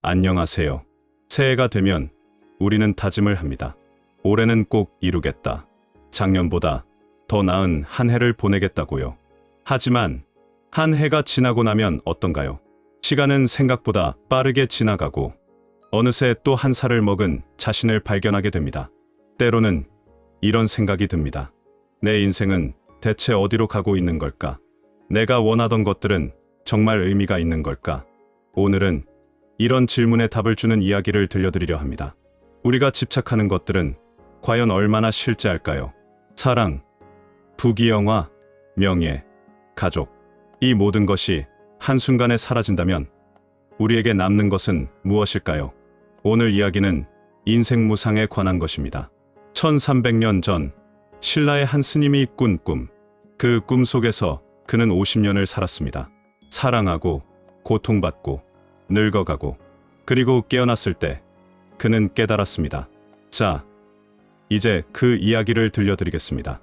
안녕하세요. 새해가 되면 우리는 다짐을 합니다. 올해는 꼭 이루겠다. 작년보다 더 나은 한 해를 보내겠다고요. 하지만 한 해가 지나고 나면 어떤가요? 시간은 생각보다 빠르게 지나가고 어느새 또 한 살을 먹은 자신을 발견하게 됩니다. 때로는 이런 생각이 듭니다. 내 인생은 대체 어디로 가고 있는 걸까? 내가 원하던 것들은 정말 의미가 있는 걸까? 오늘은 이런 질문에 답을 주는 이야기를 들려드리려 합니다. 우리가 집착하는 것들은 과연 얼마나 실제할까요? 사랑, 부귀영화, 명예, 가족, 이 모든 것이 한순간에 사라진다면 우리에게 남는 것은 무엇일까요? 오늘 이야기는 인생무상에 관한 것입니다. 1300년 전 신라의 한 스님이 꾼 꿈, 그 꿈 속에서 그는 50년을 살았습니다. 사랑하고 고통받고 늙어가고 그리고 깨어났을 때 그는 깨달았습니다. 자, 이제 그 이야기를 들려드리겠습니다.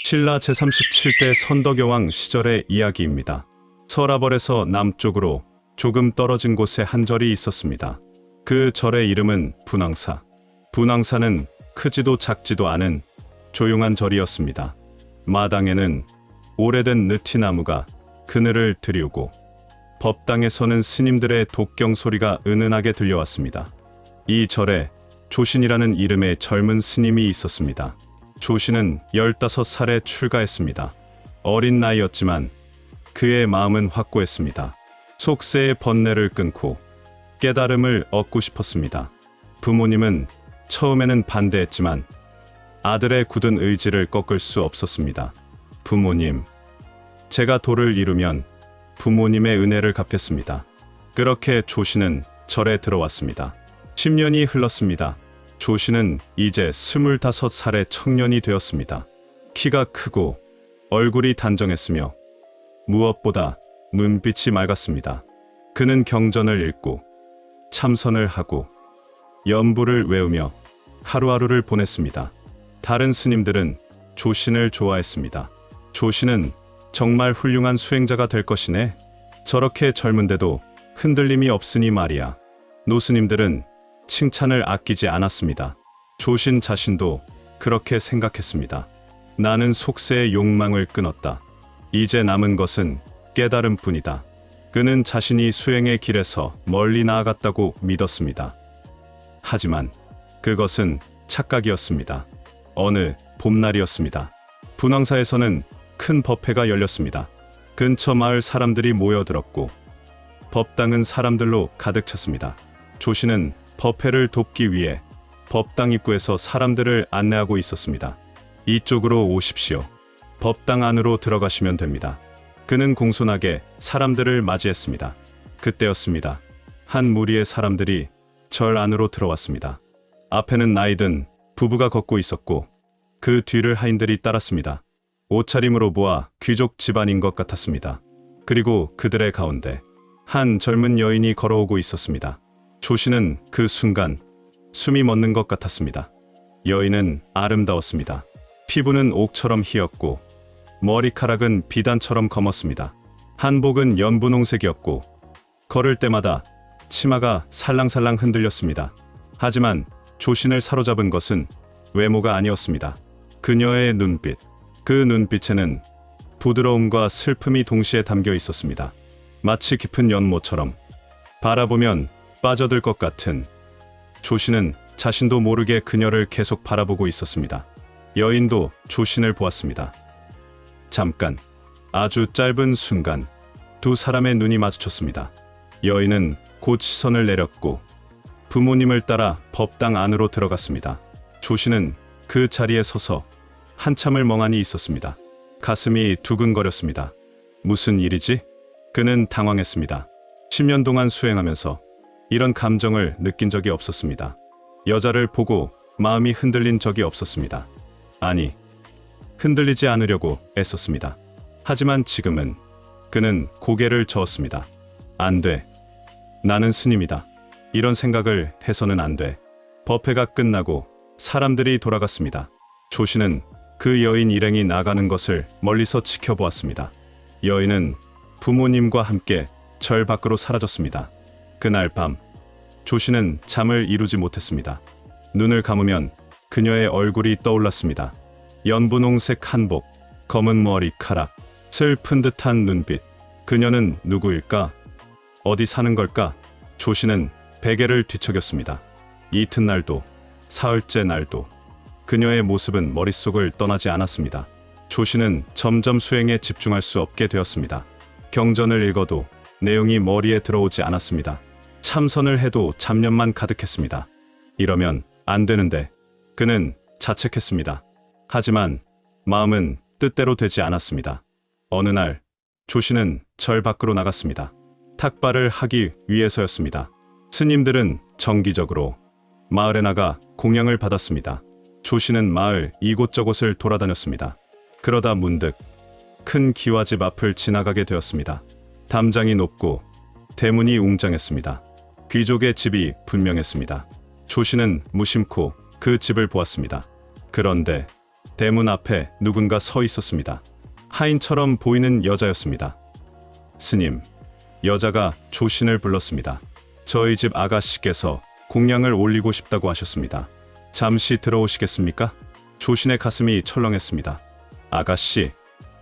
신라 제37대 선덕여왕 시절의 이야기입니다. 서라벌에서 남쪽으로 조금 떨어진 곳에 한 절이 있었습니다. 그 절의 이름은 분황사. 분황사는 크지도 작지도 않은 조용한 절이었습니다. 마당에는 오래된 느티나무가 그늘을 드리우고 법당에서는 스님들의 독경 소리가 은은하게 들려왔습니다. 이 절에 조신이라는 이름의 젊은 스님이 있었습니다. 조신은 15살에 출가했습니다. 어린 나이였지만 그의 마음은 확고했습니다. 속세의 번뇌를 끊고 깨달음을 얻고 싶었습니다. 부모님은 처음에는 반대했지만 아들의 굳은 의지를 꺾을 수 없었습니다. 부모님, 제가 도를 이루면 부모님의 은혜를 갚겠습니다. 그렇게 조신은 절에 들어왔습니다. 10년이 흘렀습니다. 조신은 이제 25살의 청년이 되었습니다. 키가 크고 얼굴이 단정했으며 무엇보다 눈빛이 맑았습니다. 그는 경전을 읽고 참선을 하고 연부를 외우며 하루하루를 보냈습니다. 다른 스님들은 조신을 좋아했습니다. 조신은 정말 훌륭한 수행자가 될 것이네. 저렇게 젊은데도 흔들림이 없으니 말이야. 노스님들은 칭찬을 아끼지 않았습니다. 조신 자신도 그렇게 생각했습니다. 나는 속세의 욕망을 끊었다. 이제 남은 것은 깨달음뿐이다. 그는 자신이 수행의 길에서 멀리 나아갔다고 믿었습니다. 하지만 그것은 착각이었습니다. 어느 봄날이었습니다. 분황사에서는 큰 법회가 열렸습니다. 근처 마을 사람들이 모여들었고 법당은 사람들로 가득 찼습니다. 조신은 법회를 돕기 위해 법당 입구에서 사람들을 안내하고 있었습니다. 이쪽으로 오십시오. 법당 안으로 들어가시면 됩니다. 그는 공손하게 사람들을 맞이했습니다. 그때였습니다. 한 무리의 사람들이 절 안으로 들어왔습니다. 앞에는 나이든 부부가 걷고 있었고 그 뒤를 하인들이 따랐습니다. 옷차림으로 보아 귀족 집안인 것 같았습니다. 그리고 그들의 가운데 한 젊은 여인이 걸어오고 있었습니다. 조신은 그 순간 숨이 멎는 것 같았습니다. 여인은 아름다웠습니다. 피부는 옥처럼 희었고 머리카락은 비단처럼 검었습니다. 한복은 연분홍색이었고 걸을 때마다 치마가 살랑살랑 흔들렸습니다. 하지만 조신을 사로잡은 것은 외모가 아니었습니다. 그녀의 눈빛. 그 눈빛에는 부드러움과 슬픔이 동시에 담겨 있었습니다. 마치 깊은 연못처럼 바라보면 빠져들 것 같은. 조신은 자신도 모르게 그녀를 계속 바라보고 있었습니다. 여인도 조신을 보았습니다. 잠깐, 아주 짧은 순간 두 사람의 눈이 마주쳤습니다. 여인은 곧 시선을 내렸고 부모님을 따라 법당 안으로 들어갔습니다. 조신은 그 자리에 서서 한참을 멍하니 있었습니다. 가슴이 두근거렸습니다. 무슨 일이지? 그는 당황했습니다. 10년 동안 수행하면서 이런 감정을 느낀 적이 없었습니다. 여자를 보고 마음이 흔들린 적이 없었습니다. 아니, 흔들리지 않으려고 애썼습니다. 하지만 지금은 그는 고개를 저었습니다. 안 돼. 나는 스님이다. 이런 생각을 해서는 안 돼. 법회가 끝나고 사람들이 돌아갔습니다. 조신은 그 여인 일행이 나가는 것을 멀리서 지켜보았습니다. 여인은 부모님과 함께 절 밖으로 사라졌습니다. 그날 밤 조씨는 잠을 이루지 못했습니다. 눈을 감으면 그녀의 얼굴이 떠올랐습니다. 연분홍색 한복, 검은 머리카락, 슬픈 듯한 눈빛. 그녀는 누구일까? 어디 사는 걸까? 조씨는 베개를 뒤척였습니다. 이튿날도, 사흘째 날도 그녀의 모습은 머릿속을 떠나지 않았습니다. 조씨는 점점 수행에 집중할 수 없게 되었습니다. 경전을 읽어도 내용이 머리에 들어오지 않았습니다. 참선을 해도 잡념만 가득했습니다. 이러면 안 되는데 그는 자책했습니다. 하지만 마음은 뜻대로 되지 않았습니다. 어느 날 조씨는 절 밖으로 나갔습니다. 탁발을 하기 위해서였습니다. 스님들은 정기적으로 마을에 나가 공양을 받았습니다. 조씨는 마을 이곳저곳을 돌아다녔습니다. 그러다 문득 큰 기와집 앞을 지나가게 되었습니다. 담장이 높고 대문이 웅장했습니다. 귀족의 집이 분명했습니다. 조씨는 무심코 그 집을 보았습니다. 그런데 대문 앞에 누군가 서 있었습니다. 하인처럼 보이는 여자였습니다. 스님, 여자가 조신을 불렀습니다. 저희 집 아가씨께서 공양을 올리고 싶다고 하셨습니다. 잠시 들어오시겠습니까? 조신의 가슴이 철렁했습니다. 아가씨,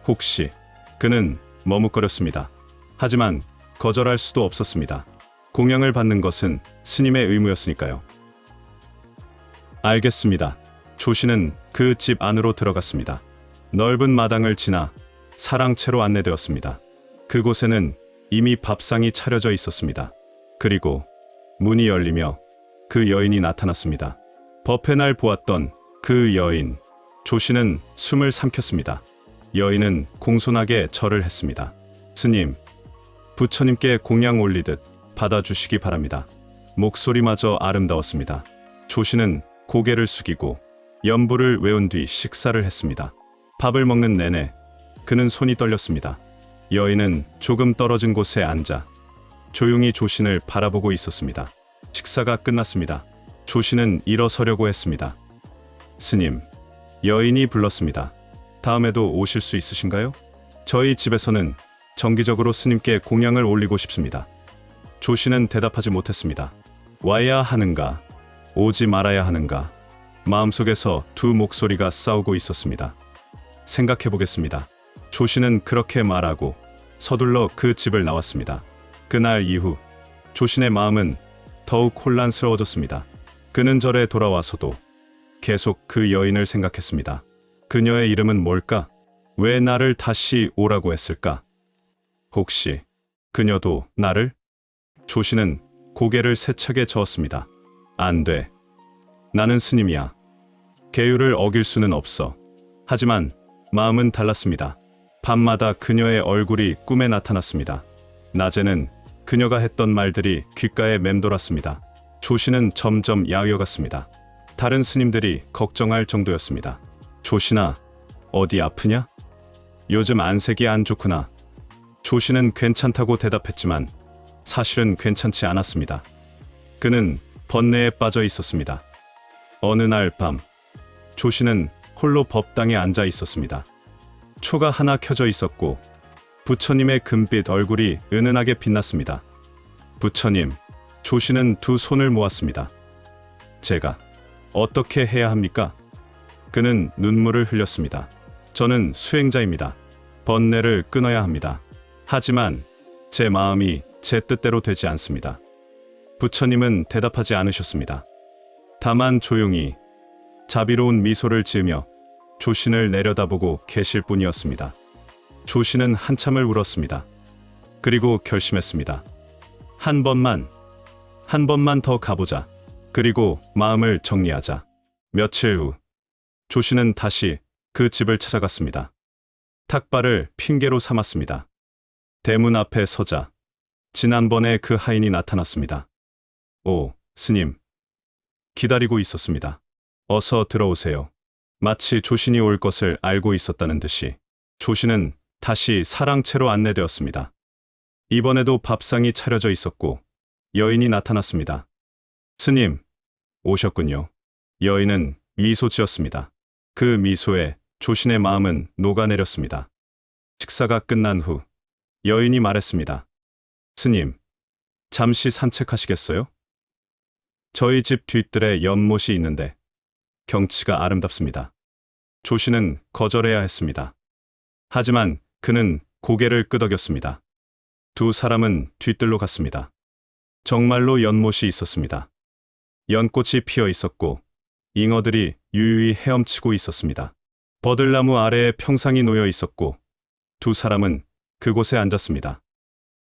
혹시... 그는 머뭇거렸습니다. 하지만 거절할 수도 없었습니다. 공양을 받는 것은 스님의 의무였으니까요. 알겠습니다. 조씨는 그 집 안으로 들어갔습니다. 넓은 마당을 지나 사랑채로 안내되었습니다. 그곳에는 이미 밥상이 차려져 있었습니다. 그리고 문이 열리며 그 여인이 나타났습니다. 법회 날 보았던 그 여인. 조씨는 숨을 삼켰습니다. 여인은 공손하게 절을 했습니다. 스님, 부처님께 공양 올리듯 받아주시기 바랍니다. 목소리마저 아름다웠습니다. 조씨는 고개를 숙이고 연부를 외운 뒤 식사를 했습니다. 밥을 먹는 내내 그는 손이 떨렸습니다. 여인은 조금 떨어진 곳에 앉아 조용히 조신을 바라보고 있었습니다. 식사가 끝났습니다. 조신은 일어서려고 했습니다. 스님, 여인이 불렀습니다. 다음에도 오실 수 있으신가요? 저희 집에서는 정기적으로 스님께 공양을 올리고 싶습니다. 조씨는 대답하지 못했습니다. 와야 하는가, 오지 말아야 하는가. 마음속에서 두 목소리가 싸우고 있었습니다. 생각해보겠습니다. 조씨는 그렇게 말하고 서둘러 그 집을 나왔습니다. 그날 이후 조신의 마음은 더욱 혼란스러워졌습니다. 그는 절에 돌아와서도 계속 그 여인을 생각했습니다. 그녀의 이름은 뭘까? 왜 나를 다시 오라고 했을까? 혹시 그녀도 나를? 조씨는 고개를 세차게 저었습니다. 안 돼. 나는 스님이야. 계율을 어길 수는 없어. 하지만 마음은 달랐습니다. 밤마다 그녀의 얼굴이 꿈에 나타났습니다. 낮에는 그녀가 했던 말들이 귓가에 맴돌았습니다. 조씨는 점점 야위어갔습니다. 다른 스님들이 걱정할 정도였습니다. 조씨나, 어디 아프냐? 요즘 안색이 안 좋구나. 조씨는 괜찮다고 대답했지만 사실은 괜찮지 않았습니다. 그는 번뇌에 빠져 있었습니다. 어느 날 밤, 조씨는 홀로 법당에 앉아 있었습니다. 초가 하나 켜져 있었고 부처님의 금빛 얼굴이 은은하게 빛났습니다. 부처님, 조씨는 두 손을 모았습니다. 제가 어떻게 해야 합니까? 그는 눈물을 흘렸습니다. 저는 수행자입니다. 번뇌를 끊어야 합니다. 하지만 제 마음이 제 뜻대로 되지 않습니다. 부처님은 대답하지 않으셨습니다. 다만 조용히 자비로운 미소를 지으며 조신을 내려다보고 계실 뿐이었습니다. 조신은 한참을 울었습니다. 그리고 결심했습니다. 한 번만 더 가보자. 그리고 마음을 정리하자. 며칠 후 조씨는 다시 그 집을 찾아갔습니다. 탁발을 핑계로 삼았습니다. 대문 앞에 서자 지난번에 그 하인이 나타났습니다. 오, 스님. 기다리고 있었습니다. 어서 들어오세요. 마치 조신이 올 것을 알고 있었다는 듯이 조신은 다시 사랑채로 안내되었습니다. 이번에도 밥상이 차려져 있었고 여인이 나타났습니다. 스님, 오셨군요. 여인은 미소 지었습니다. 그 미소에 조신의 마음은 녹아내렸습니다. 식사가 끝난 후 여인이 말했습니다. 스님, 잠시 산책하시겠어요? 저희 집 뒤뜰에 연못이 있는데 경치가 아름답습니다. 조씨는 거절해야 했습니다. 하지만 그는 고개를 끄덕였습니다. 두 사람은 뒤뜰로 갔습니다. 정말로 연못이 있었습니다. 연꽃이 피어 있었고 잉어들이 유유히 헤엄치고 있었습니다. 버들나무 아래에 평상이 놓여 있었고 두 사람은 그곳에 앉았습니다.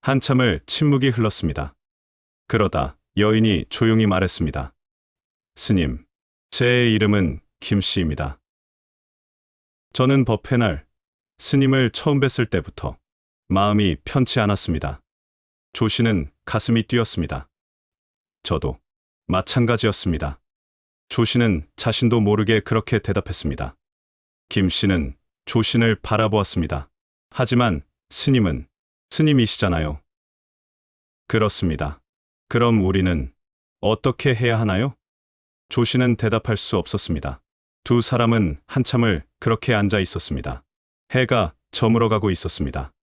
한참을 침묵이 흘렀습니다. 그러다 여인이 조용히 말했습니다. 스님, 제 이름은 김씨입니다. 저는 법회 날 스님을 처음 뵀을 때부터 마음이 편치 않았습니다. 조씨는 가슴이 뛰었습니다. 저도 마찬가지였습니다. 조씨는 자신도 모르게 그렇게 대답했습니다. 김씨는 조신을 바라보았습니다. 하지만 스님은 스님이시잖아요. 그렇습니다. 그럼 우리는 어떻게 해야 하나요? 조씨는 대답할 수 없었습니다. 두 사람은 한참을 그렇게 앉아 있었습니다. 해가 저물어가고 있었습니다.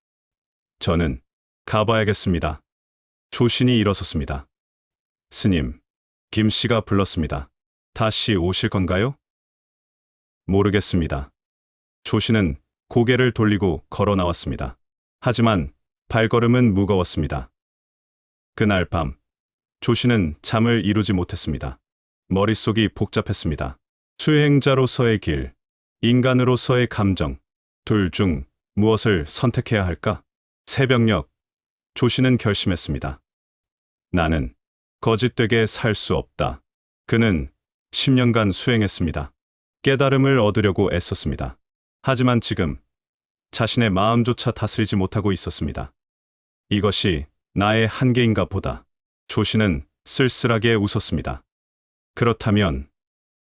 저는 가봐야겠습니다. 조신이 일어섰습니다. 스님, 김씨가 불렀습니다. 다시 오실 건가요? 모르겠습니다. 조신은 고개를 돌리고 걸어 나왔습니다. 하지만 발걸음은 무거웠습니다. 그날 밤, 조신은 잠을 이루지 못했습니다. 머릿속이 복잡했습니다. 수행자로서의 길, 인간으로서의 감정, 둘 중 무엇을 선택해야 할까? 새벽녘, 조신은 결심했습니다. 나는 거짓되게 살 수 없다. 그는 10년간 수행했습니다. 깨달음을 얻으려고 애썼습니다. 하지만 지금 자신의 마음조차 다스리지 못하고 있었습니다. 이것이 나의 한계인가 보다. 조신은 쓸쓸하게 웃었습니다. 그렇다면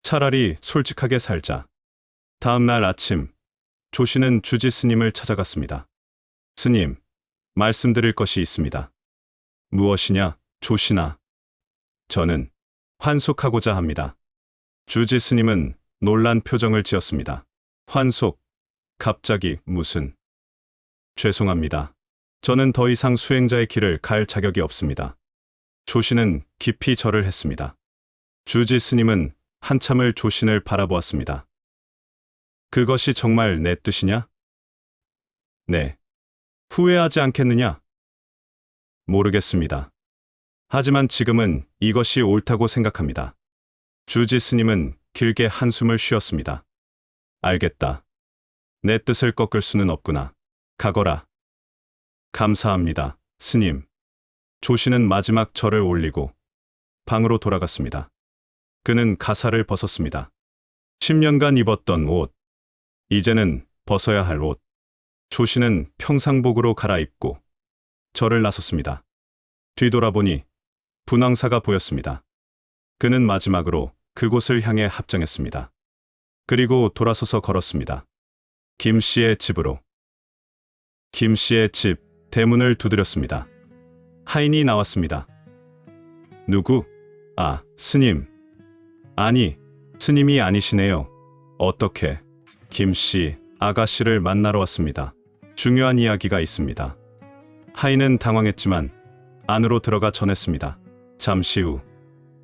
차라리 솔직하게 살자. 다음 날 아침, 조신은 주지 스님을 찾아갔습니다. 스님, 말씀드릴 것이 있습니다. 무엇이냐, 조신아? 저는 환속하고자 합니다. 주지 스님은 놀란 표정을 지었습니다. 환속, 갑자기 무슨? 죄송합니다. 저는 더 이상 수행자의 길을 갈 자격이 없습니다. 조신은 깊이 절을 했습니다. 주지 스님은 한참을 조신을 바라보았습니다. 그것이 정말 내 뜻이냐? 네. 후회하지 않겠느냐? 모르겠습니다. 하지만 지금은 이것이 옳다고 생각합니다. 주지 스님은 길게 한숨을 쉬었습니다. 알겠다. 내 뜻을 꺾을 수는 없구나. 가거라. 감사합니다, 스님. 조신은 마지막 절을 올리고 방으로 돌아갔습니다. 그는 가사를 벗었습니다. 10년간 입었던 옷, 이제는 벗어야 할 옷. 조신은 평상복으로 갈아입고 절을 나섰습니다. 뒤돌아보니 분황사가 보였습니다. 그는 마지막으로 그곳을 향해 합장했습니다. 그리고 돌아서서 걸었습니다. 김씨의 집으로. 김씨의 집 대문을 두드렸습니다. 하인이 나왔습니다. 누구? 아, 스님. 아니, 스님이 아니시네요. 어떻게? 김씨, 아가씨를 만나러 왔습니다. 중요한 이야기가 있습니다. 하인은 당황했지만 안으로 들어가 전했습니다. 잠시 후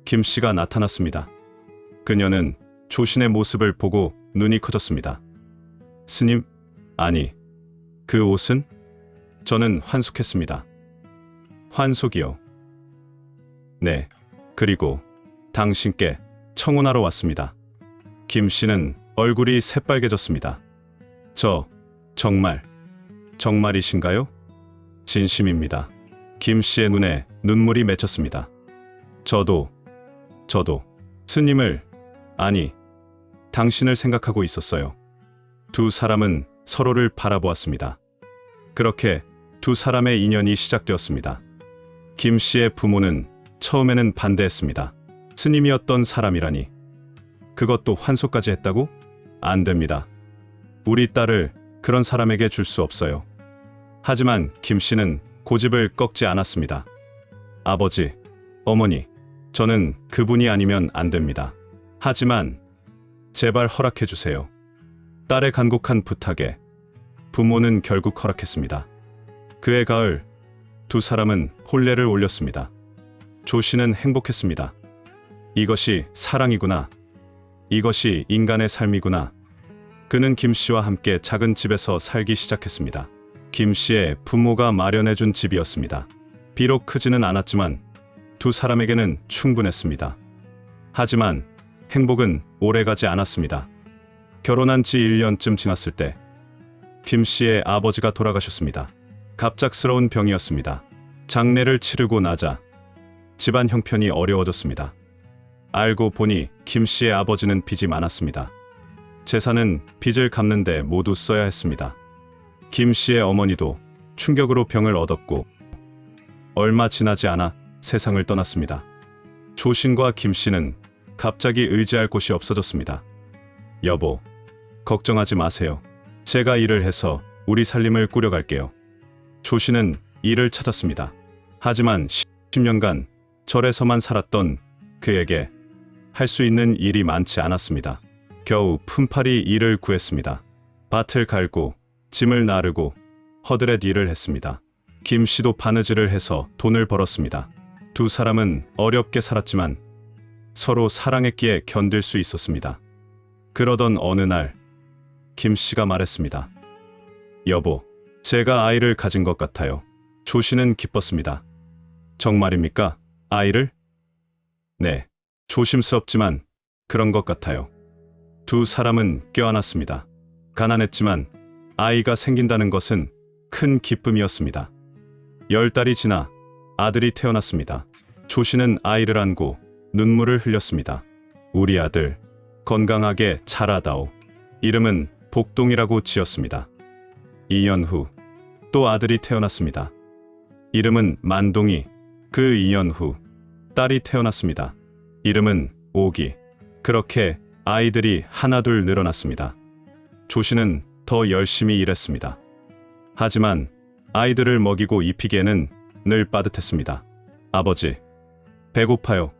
김씨가 나타났습니다. 그녀는 조신의 모습을 보고 눈이 커졌습니다. 스님, 아니, 그 옷은? 저는 환속했습니다. 환속이요? 네, 그리고 당신께 청혼하러 왔습니다. 김씨는 얼굴이 새빨개졌습니다. 정말이신가요? 진심입니다. 김씨의 눈에 눈물이 맺혔습니다. 저도 스님을, 아니, 당신을 생각하고 있었어요. 두 사람은 서로를 바라보았습니다. 그렇게 두 사람의 인연이 시작되었습니다. 김씨의 부모는 처음에는 반대했습니다. 스님이었던 사람이라니. 그것도 환속까지 했다고? 안 됩니다. 우리 딸을 그런 사람에게 줄 수 없어요. 하지만 김씨는 고집을 꺾지 않았습니다. 아버지, 어머니, 저는 그분이 아니면 안 됩니다. 하지만 제발 허락해 주세요. 딸의 간곡한 부탁에 부모는 결국 허락했습니다. 그해 가을, 두 사람은 혼례를 올렸습니다. 조 씨는 행복했습니다. 이것이 사랑이구나. 이것이 인간의 삶이구나. 그는 김 씨와 함께 작은 집에서 살기 시작했습니다. 김 씨의 부모가 마련해준 집이었습니다. 비록 크지는 않았지만 두 사람에게는 충분했습니다. 하지만 행복은 오래가지 않았습니다. 결혼한 지 1년쯤 지났을 때 김 씨의 아버지가 돌아가셨습니다. 갑작스러운 병이었습니다. 장례를 치르고 나자 집안 형편이 어려워졌습니다. 알고 보니 김 씨의 아버지는 빚이 많았습니다. 재산은 빚을 갚는데 모두 써야 했습니다. 김 씨의 어머니도 충격으로 병을 얻었고 얼마 지나지 않아 세상을 떠났습니다. 조신과 김 씨는 갑자기 의지할 곳이 없어졌습니다. 여보, 걱정하지 마세요. 제가 일을 해서 우리 살림을 꾸려갈게요. 조씨는 일을 찾았습니다. 하지만 10년간 절에서만 살았던 그에게 할 수 있는 일이 많지 않았습니다. 겨우 품팔이 일을 구했습니다. 밭을 갈고 짐을 나르고 허드렛 일을 했습니다. 김 씨도 바느질을 해서 돈을 벌었습니다. 두 사람은 어렵게 살았지만 서로 사랑했기에 견딜 수 있었습니다. 그러던 어느 날 김 씨가 말했습니다. 여보, 제가 아이를 가진 것 같아요. 조 씨는 기뻤습니다. 정말입니까? 아이를? 네, 조심스럽지만 그런 것 같아요. 두 사람은 껴안았습니다. 가난했지만 아이가 생긴다는 것은 큰 기쁨이었습니다. 10달이 지나 아들이 태어났습니다. 조 씨는 아이를 안고 눈물을 흘렸습니다. 우리 아들, 건강하게 자라다오. 이름은 복동이라고 지었습니다. 2년 후 또 아들이 태어났습니다. 이름은 만동이. 그 2년 후 딸이 태어났습니다. 이름은 오기. 그렇게 아이들이 하나둘 늘어났습니다. 조 씨는 더 열심히 일했습니다. 하지만 아이들을 먹이고 입히기에는 늘 빠듯했습니다. 아버지, 배고파요.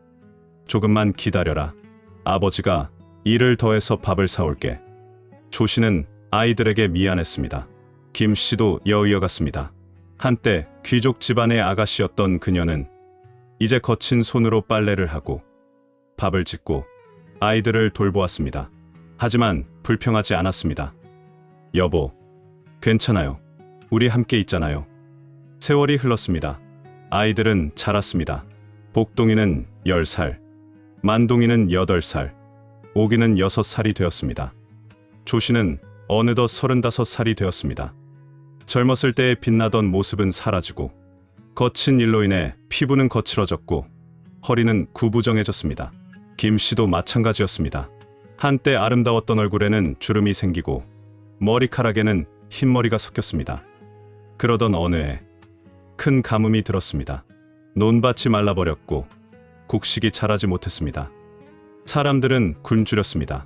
조금만 기다려라. 아버지가 일을 더해서 밥을 사올게. 조 씨는 아이들에게 미안했습니다. 김 씨도 여의어갔습니다. 한때 귀족 집안의 아가씨였던 그녀는 이제 거친 손으로 빨래를 하고 밥을 짓고 아이들을 돌보았습니다. 하지만 불평하지 않았습니다. 여보, 괜찮아요. 우리 함께 있잖아요. 세월이 흘렀습니다. 아이들은 자랐습니다. 복동이는 10살, 만동이는 8살, 오기는 6살이 되었습니다. 조 씨는 어느덧 35살이 되었습니다. 젊었을 때의 빛나던 모습은 사라지고 거친 일로 인해 피부는 거칠어졌고 허리는 구부정해졌습니다. 김 씨도 마찬가지였습니다. 한때 아름다웠던 얼굴에는 주름이 생기고 머리카락에는 흰머리가 섞였습니다. 그러던 어느 해 큰 가뭄이 들었습니다. 논밭이 말라버렸고 곡식이 자라지 못했습니다. 사람들은 굶주렸습니다.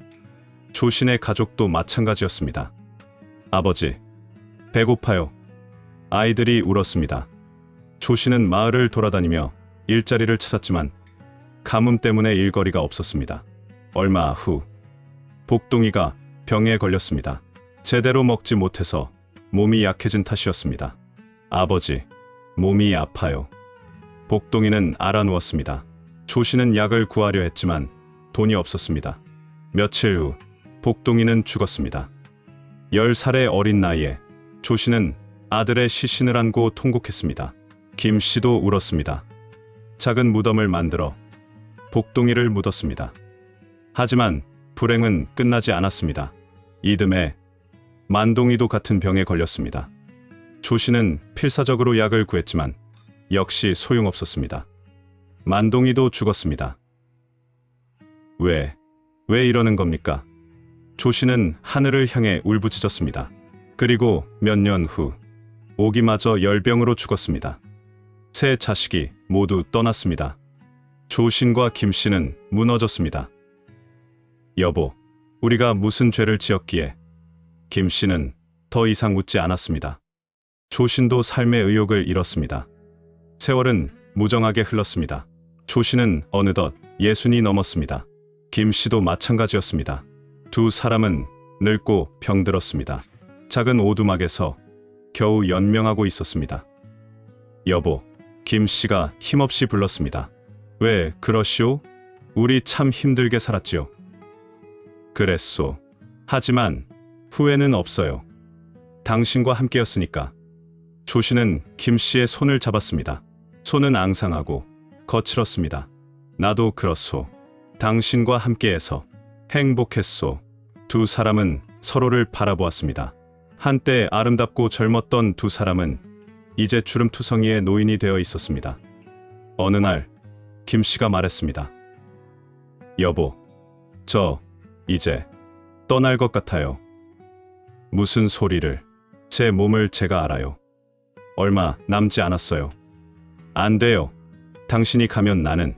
조신의 가족도 마찬가지였습니다. 아버지, 배고파요. 아이들이 울었습니다. 조신은 마을을 돌아다니며 일자리를 찾았지만 가뭄 때문에 일거리가 없었습니다. 얼마 후 복동이가 병에 걸렸습니다. 제대로 먹지 못해서 몸이 약해진 탓이었습니다. 아버지, 몸이 아파요. 복동이는 알아누웠습니다. 조씨는 약을 구하려 했지만 돈이 없었습니다. 며칠 후 복동이는 죽었습니다. 10살의 어린 나이에 조씨는 아들의 시신을 안고 통곡했습니다. 김 씨도 울었습니다. 작은 무덤을 만들어 복동이를 묻었습니다. 하지만 불행은 끝나지 않았습니다. 이듬해 만동이도 같은 병에 걸렸습니다. 조씨는 필사적으로 약을 구했지만 역시 소용없었습니다. 만동이도 죽었습니다. 왜 이러는 겁니까? 조씨는 하늘을 향해 울부짖었습니다. 그리고 몇 년 후 오기마저 열병으로 죽었습니다. 세 자식이 모두 떠났습니다. 조신과 김씨는 무너졌습니다. 여보, 우리가 무슨 죄를 지었기에? 김씨는 더 이상 웃지 않았습니다. 조신도 삶의 의욕을 잃었습니다. 세월은 무정하게 흘렀습니다. 조신은 어느덧 60이 넘었습니다. 김씨도 마찬가지였습니다. 두 사람은 늙고 병들었습니다. 작은 오두막에서 겨우 연명하고 있었습니다. 여보, 김 씨가 힘없이 불렀습니다. 왜 그러시오? 우리 참 힘들게 살았지요. 그랬소. 하지만 후회는 없어요. 당신과 함께였으니까. 조 씨는 김 씨의 손을 잡았습니다. 손은 앙상하고 거칠었습니다. 나도 그렇소. 당신과 함께해서 행복했소. 두 사람은 서로를 바라보았습니다. 한때 아름답고 젊었던 두 사람은 이제 주름투성이의 노인이 되어 있었습니다. 어느 날 김 씨가 말했습니다. 여보, 저 이제 떠날 것 같아요. 무슨 소리를? 제 몸을 제가 알아요. 얼마 남지 않았어요. 안 돼요. 당신이 가면 나는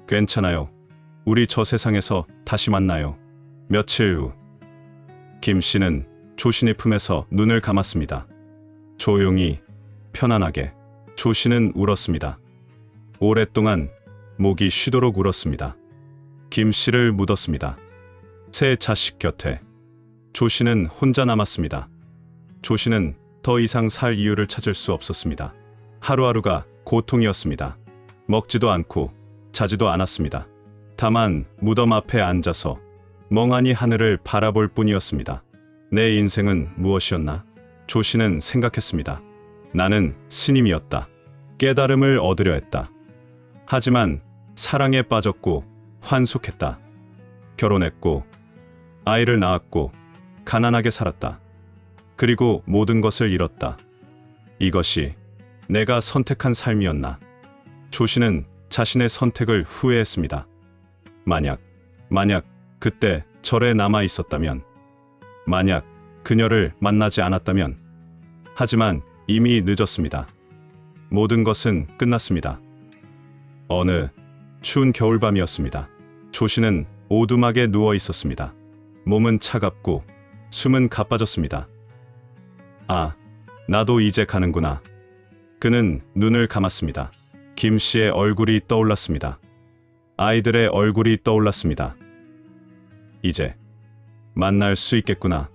괜찮아요. 우리 저 세상에서 다시 만나요. 며칠 후 김 씨는 조 씨의 품에서 눈을 감았습니다. 조용히, 편안하게. 조 씨는 울었습니다. 오랫동안 목이 쉬도록 울었습니다. 김 씨를 묻었습니다. 새 자식 곁에. 조 씨는 혼자 남았습니다. 조 씨는 더 이상 살 이유를 찾을 수 없었습니다. 하루하루가 고통이었습니다. 먹지도 않고 자지도 않았습니다. 다만 무덤 앞에 앉아서 멍하니 하늘을 바라볼 뿐이었습니다. 내 인생은 무엇이었나? 조 씨는 생각했습니다. 나는 스님이었다. 깨달음을 얻으려 했다. 하지만 사랑에 빠졌고 환속했다. 결혼했고 아이를 낳았고 가난하게 살았다. 그리고 모든 것을 잃었다. 이것이 내가 선택한 삶이었나? 조 씨는 자신의 선택을 후회했습니다. 만약 그때 절에 남아 있었다면, 만약 그녀를 만나지 않았다면. 하지만 이미 늦었습니다. 모든 것은 끝났습니다. 어느 추운 겨울밤이었습니다. 조 씨는 오두막에 누워 있었습니다. 몸은 차갑고 숨은 가빠졌습니다. 아, 나도 이제 가는구나. 그는 눈을 감았습니다. 김 씨의 얼굴이 떠올랐습니다. 아이들의 얼굴이 떠올랐습니다. 이제 만날 수 있겠구나.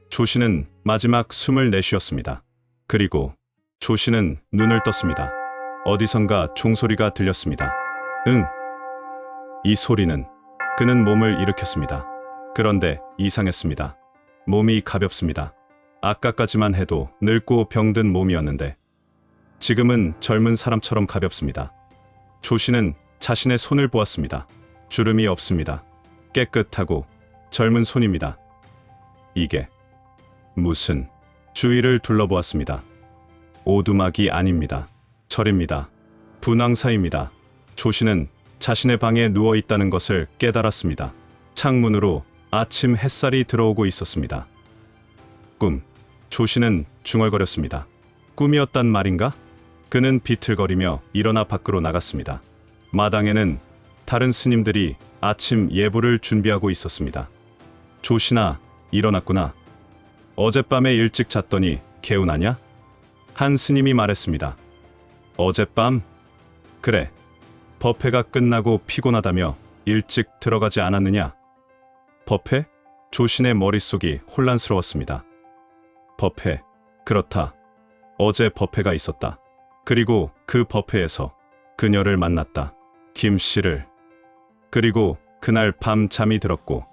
조 씨는 마지막 숨을 내쉬었습니다. 그리고 조 씨는 눈을 떴습니다. 어디선가 종소리가 들렸습니다. 응. 이 소리는 그는 몸을 일으켰습니다. 그런데 이상했습니다. 몸이 가볍습니다. 아까까지만 해도 늙고 병든 몸이었는데 지금은 젊은 사람처럼 가볍습니다. 조 씨는 자신의 손을 보았습니다. 주름이 없습니다. 깨끗하고 젊은 손입니다. 이게 무슨? 주위를 둘러보았습니다. 오두막이 아닙니다. 절입니다. 분황사입니다. 조 씨는 자신의 방에 누워 있다는 것을 깨달았습니다. 창문으로 아침 햇살이 들어오고 있었습니다. 꿈. 조 씨는 중얼거렸습니다. 꿈이었단 말인가? 그는 비틀거리며 일어나 밖으로 나갔습니다. 마당에는 다른 스님들이 아침 예불을 준비하고 있었습니다. 조 씨나 일어났구나. 어젯밤에 일찍 잤더니 개운하냐? 한 스님이 말했습니다. 어젯밤? 그래. 법회가 끝나고 피곤하다며 일찍 들어가지 않았느냐? 법회? 조 씨의 머릿속이 혼란스러웠습니다. 법회. 그렇다. 어제 법회가 있었다. 그리고 그 법회에서 그녀를 만났다. 김 씨를. 그리고 그날 밤 잠이 들었고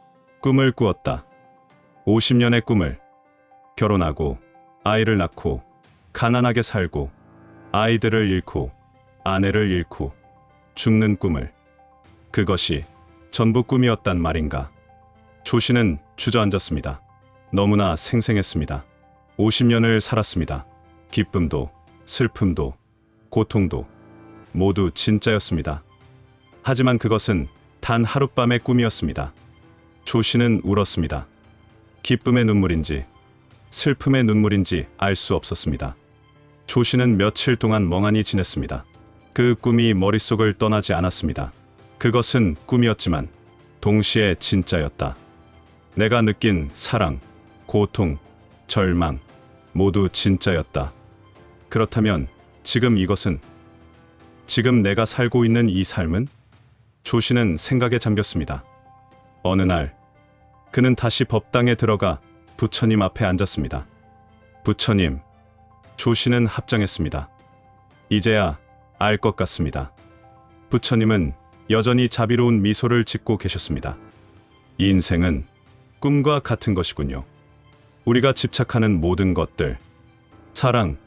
꿈을 꾸었다. 50년의 꿈을. 결혼하고 아이를 낳고 가난하게 살고 아이들을 잃고 아내를 잃고 죽는 꿈을. 그것이 전부 꿈이었단 말인가? 조 씨는 주저앉았습니다. 너무나 생생했습니다. 50년을 살았습니다. 기쁨도 슬픔도 고통도 모두 진짜였습니다. 하지만 그것은 단 하룻밤의 꿈이었습니다. 조 씨는 울었습니다. 기쁨의 눈물인지 슬픔의 눈물인지 알 수 없었습니다. 조 씨는 며칠 동안 멍하니 지냈습니다. 그 꿈이 머릿속을 떠나지 않았습니다. 그것은 꿈이었지만 동시에 진짜였다. 내가 느낀 사랑, 고통, 절망 모두 진짜였다. 그렇다면 지금 이것은, 지금 내가 살고 있는 이 삶은? 조 씨는 생각에 잠겼습니다. 어느 날 그는 다시 법당에 들어가 부처님 앞에 앉았습니다. 부처님. 조 씨는 합장했습니다. 이제야 알 것 같습니다. 부처님은 여전히 자비로운 미소를 짓고 계셨습니다. 인생은 꿈과 같은 것이군요. 우리가 집착하는 모든 것들, 사랑,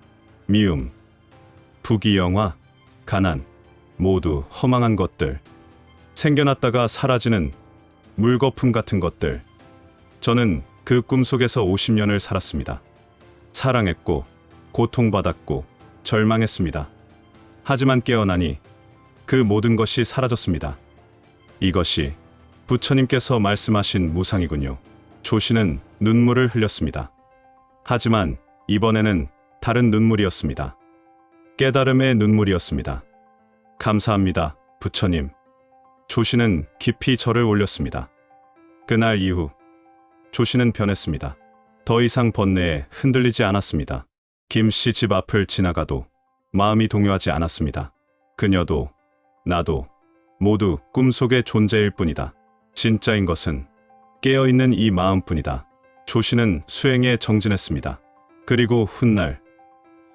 미움, 부귀영화, 가난, 모두 허망한 것들, 생겨났다가 사라지는 물거품 같은 것들. 저는 그 꿈속에서 50년을 살았습니다. 사랑했고, 고통받았고, 절망했습니다. 하지만 깨어나니 그 모든 것이 사라졌습니다. 이것이 부처님께서 말씀하신 무상이군요. 조씨는 눈물을 흘렸습니다. 하지만 이번에는 다른 눈물이었습니다. 깨달음의 눈물이었습니다. 감사합니다, 부처님. 조씨는 깊이 절을 올렸습니다. 그날 이후 조씨는 변했습니다. 더 이상 번뇌에 흔들리지 않았습니다. 김씨 집 앞을 지나가도 마음이 동요하지 않았습니다. 그녀도 나도 모두 꿈속의 존재일 뿐이다. 진짜인 것은 깨어있는 이 마음뿐이다. 조씨는 수행에 정진했습니다. 그리고 훗날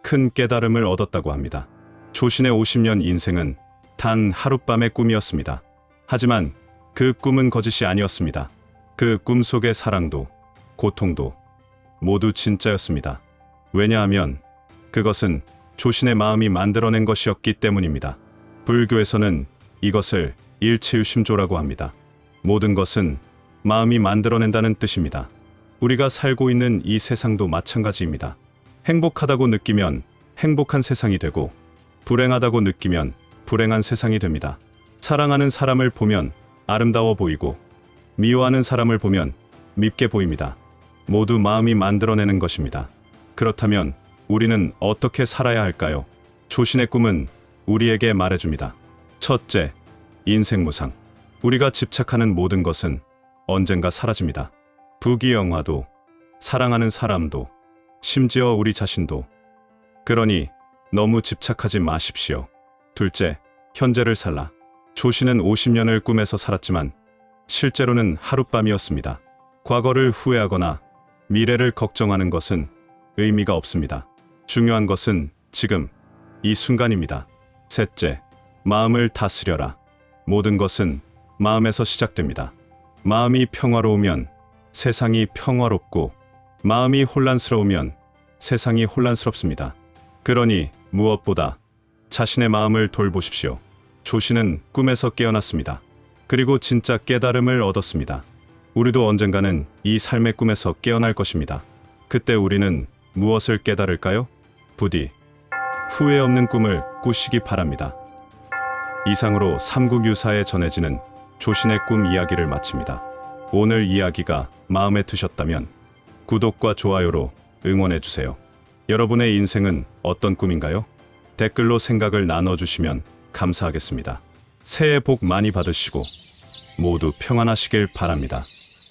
큰 깨달음을 얻었다고 합니다. 조신의 50년 인생은 단 하룻밤의 꿈이었습니다. 하지만 그 꿈은 거짓이 아니었습니다. 그 꿈 속의 사랑도 고통도 모두 진짜였습니다. 왜냐하면 그것은 조신의 마음이 만들어낸 것이었기 때문입니다. 불교에서는 이것을 일체유심조라고 합니다. 모든 것은 마음이 만들어낸다는 뜻입니다. 우리가 살고 있는 이 세상도 마찬가지입니다. 행복하다고 느끼면 행복한 세상이 되고, 불행하다고 느끼면 불행한 세상이 됩니다. 사랑하는 사람을 보면 아름다워 보이고, 미워하는 사람을 보면 밉게 보입니다. 모두 마음이 만들어내는 것입니다. 그렇다면 우리는 어떻게 살아야 할까요? 조신의 꿈은 우리에게 말해줍니다. 첫째, 인생 무상. 우리가 집착하는 모든 것은 언젠가 사라집니다. 부귀영화도, 사랑하는 사람도, 심지어 우리 자신도. 그러니 너무 집착하지 마십시오. 둘째, 현재를 살라. 조신은 50년을 꿈에서 살았지만 실제로는 하룻밤이었습니다. 과거를 후회하거나 미래를 걱정하는 것은 의미가 없습니다. 중요한 것은 지금, 이 순간입니다. 셋째, 마음을 다스려라. 모든 것은 마음에서 시작됩니다. 마음이 평화로우면 세상이 평화롭고, 마음이 혼란스러우면 세상이 혼란스럽습니다. 그러니 무엇보다 자신의 마음을 돌보십시오. 조신은 꿈에서 깨어났습니다. 그리고 진짜 깨달음을 얻었습니다. 우리도 언젠가는 이 삶의 꿈에서 깨어날 것입니다. 그때 우리는 무엇을 깨달을까요? 부디 후회 없는 꿈을 꾸시기 바랍니다. 이상으로 삼국유사에 전해지는 조신의 꿈 이야기를 마칩니다. 오늘 이야기가 마음에 드셨다면 구독과 좋아요로 응원해주세요. 여러분의 인생은 어떤 꿈인가요? 댓글로 생각을 나눠주시면 감사하겠습니다. 새해 복 많이 받으시고 모두 평안하시길 바랍니다.